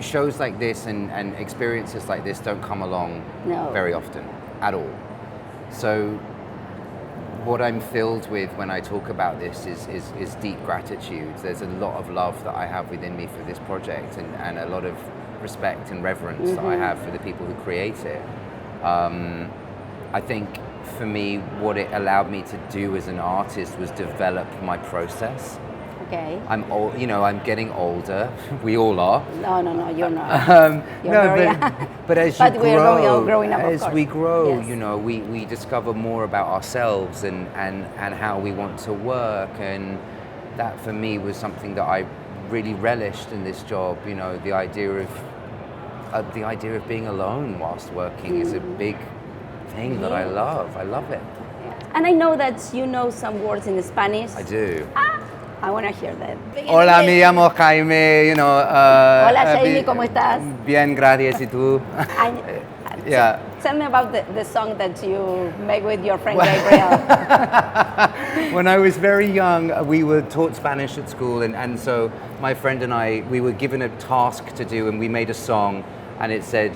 shows like this and experiences like this don't come along very often at all. So what I'm filled with when I talk about this is deep gratitude. There's a lot of love that I have within me for this project, and a lot of respect and reverence that I have for the people who create it. I think for me, what it allowed me to do as an artist was develop my process. Okay. I'm old, I'm getting older. We all are. No, you're not. But as but you we're grow, growing up, as we grow, yes. We discover more about ourselves and how we want to work, and that for me was something that I really relished in this job. The idea of being alone whilst working is a big thing that I love. I love it. And I know that you know some words in Spanish. I do. I want to hear that. Hola, me llamo Jaime. Hola, Jaime, ¿cómo estás? Bien, gracias. ¿Y tú? Yeah. Tell me about the song that you make with your friend Gabriel. When I was very young, we were taught Spanish at school, and so my friend and I, we were given a task to do, and we made a song, and it said,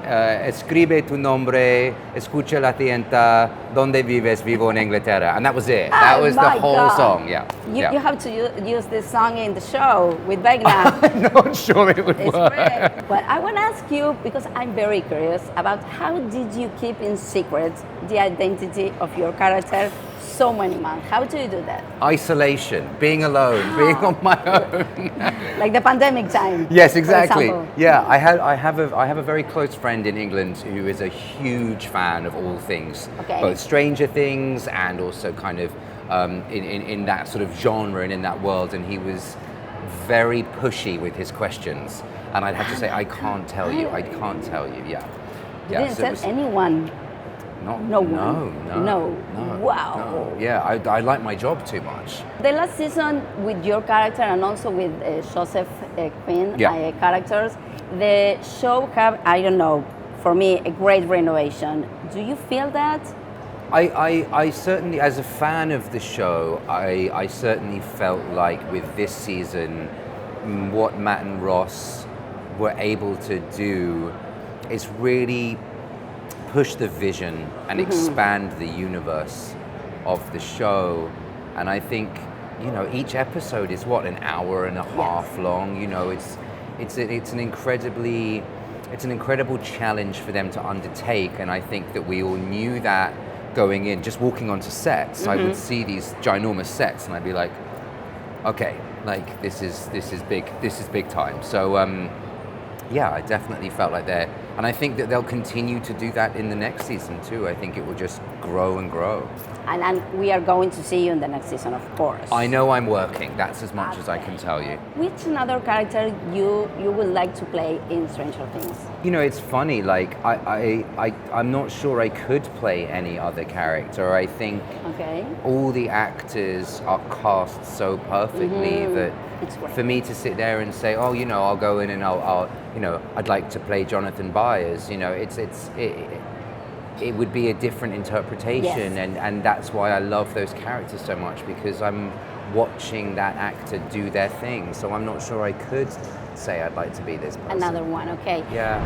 escribe tu nombre, escucha la tienta, donde vives, vivo en Inglaterra. And that was it. That was the whole song, yeah. You have to use this song in the show with Vecna. I'm not sure it would work. Great. But I want to ask you, because I'm very curious, about how did you keep in secret the identity of your character so many months? How do you do that? Isolation, being alone, being on my own. Like the pandemic time. Yes, exactly. Yeah, I have a very close friend in England who is a huge fan of all things, both Stranger Things and also kind of in that sort of genre and in that world, and he was very pushy with his questions, and I'd have to say, I can't tell you. Yeah. You didn't tell anyone. No. Wow. No. Yeah, I like my job too much. The last season with your character and also with Joseph Quinn characters, the show have, I don't know, for me, a great renovation. Do you feel that? I certainly, as a fan of the show, I certainly felt like with this season, what Matt and Ross were able to do is really push the vision and expand the universe of the show. And I think, each episode is an hour and a half long. It's an incredible challenge for them to undertake, and I think that we all knew that going in. Just walking onto sets, I would see these ginormous sets, and I'd be like, okay, like this is big time. So I definitely felt like they're. And I think that they'll continue to do that in the next season too. I think it will just grow and grow. And we are going to see you in the next season, of course. I know I'm working. That's as much as I can tell you. Which another character you would like to play in Stranger Things? It's funny. Like I'm not sure I could play any other character. I think all the actors are cast so perfectly that for me to sit there and say, I'll go in and I'll I'd like to play Jonathan Byers. It would be a different interpretation, and that's why I love those characters so much, because I'm watching that actor do their thing. So I'm not sure I could say I'd like to be this person. Another one, okay. Yeah.